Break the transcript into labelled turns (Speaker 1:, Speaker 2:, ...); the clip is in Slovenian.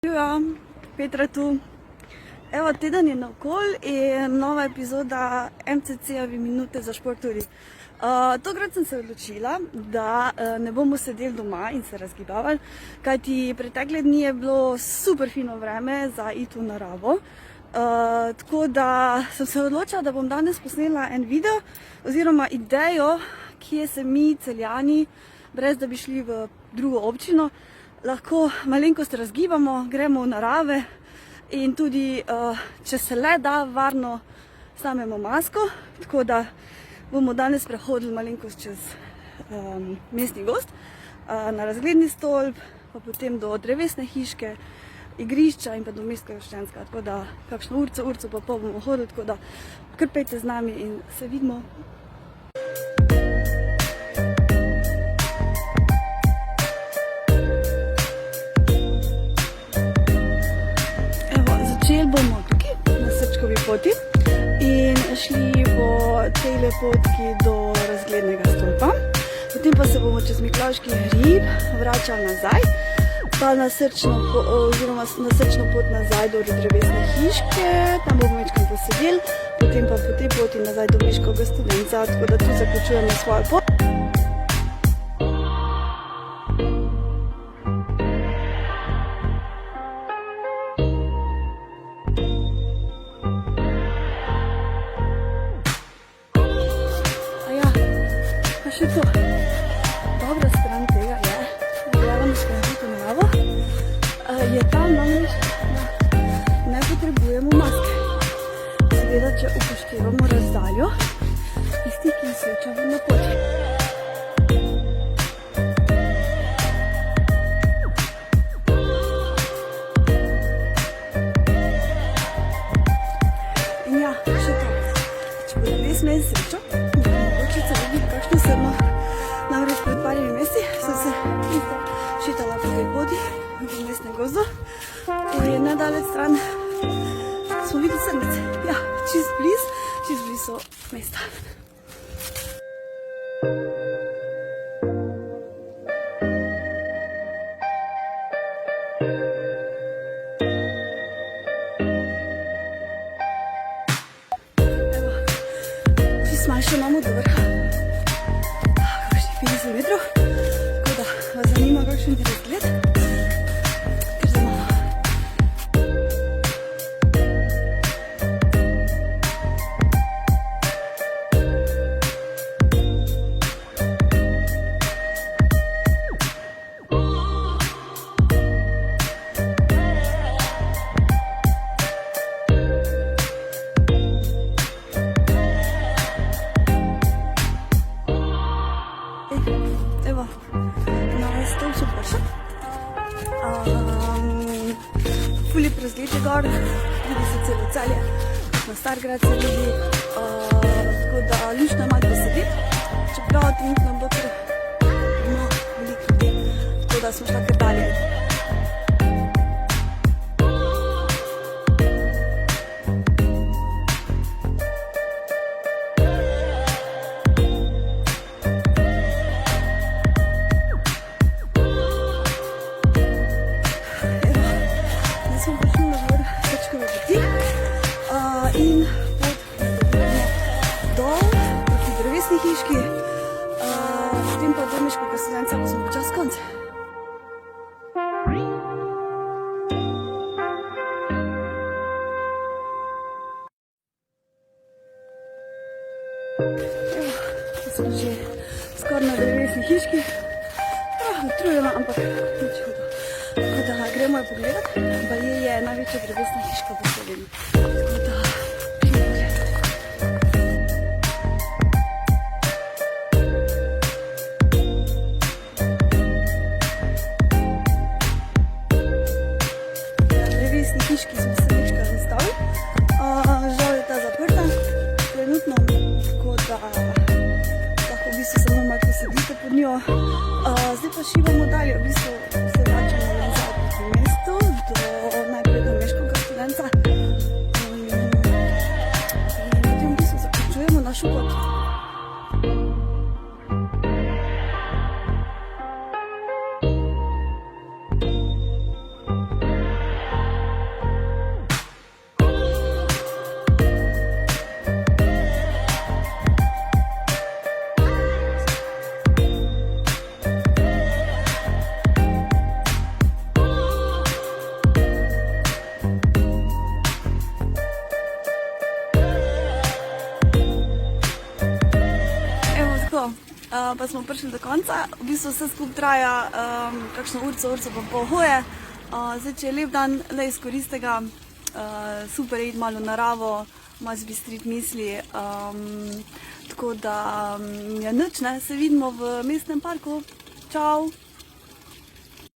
Speaker 1: Živijo, Petra tu. Evo, teden je naokoli in nova epizoda MCC-ovi minute za šport tudi. Tokrat sem se odločila, da ne bomo sedeli doma in se razgibavali, kajti pretekle dni je bilo super fino vreme za iti v naravo. Tako da sem se odločila, da bom danes posnela en video oziroma idejo, kje se mi, Celjani, brez da bi šli v drugo občino, lahko malenkost razgibamo, gremo v narave in tudi, če se le da, varno snamemo masko. Tako da bomo danes prehodili malenkost čez mestni gozd, na razgledni stolp, pa potem do drevesne hiške, igrišča in pa do mestnega Ščenska. Tako da kakšno urco pa pol bomo hodili, tako da kar pejte z nami in se vidimo. Začeli bomo tukaj, na Srčkovi poti, in šli po tej potki do razglednega stolpa. Potem pa se bomo čez Miklavški hrib vračali nazaj, pa na srčno pot nazaj do drevesne hiške, tam bomo večkrat posedeli, potem pa po tej poti nazaj do Meškega Studenca, tako da tu zaključujemo svojo pot. Še to. Dobra stran tega je, da gledamo skozi naravo, je tam namreč, da ne potrebujemo maske. Seveda, če upoštevamo razdaljo tistih, ki srečamo na poti. In ja, še to. Če bodo res imeli srečo, mogoče celo biti kakšno srno. Namreč pred parimi meseci sem se isto šitala po tej poti v mestnem gozdu in nedaleč stran smo videli srnice. Ja, čist blizu so mesta. Evo, čist malo še imamo do vrha. 50 metrov, tako da vas zanima, kakšen je razgled, ker za malo. Evo, na stolp so prišli. Ful lep razgled je gor, vidi se celo Celje, na Stargrad se vidi, tako da luštno je malo posedeti, čeprav trenutno bo kar veliko ljudi, tako da smo šla kar dalje. Smo prišli na vrh Srčkove poti in pot nadaljujemo dol proti drevesni hiški, potem pa do Meškega Studenca, ko smo počasi konec. Evo, smo že skoraj na drevesni hiški, utrujena, ampak nič hudo. Tako da gremo jo pogledati, baje je največja drevesna hiška v Sloveniji. Tako da gremo pogledati. Na drevesni hiški smo se večkrat nastavili, žal je ta zaprta trenutno, tako da lahko v bistvu samo malo posedite pod njo. Zdaj pa šibamo dalje, v bistvu se vračamo nazaj proti mestu, najprej do Meškega Studenca in potem v bistvu zaključujemo našo pot. uro, pa smo prišli do konca. V bistvu vse skupaj traja kakšno urco pa pol hoje. Zdaj, če je lep dan, le izkoristi ga, super je iti malo v naravo, malo zbistriti misli. Tako da je nič, ne, se vidimo v mestnem parku. Čau!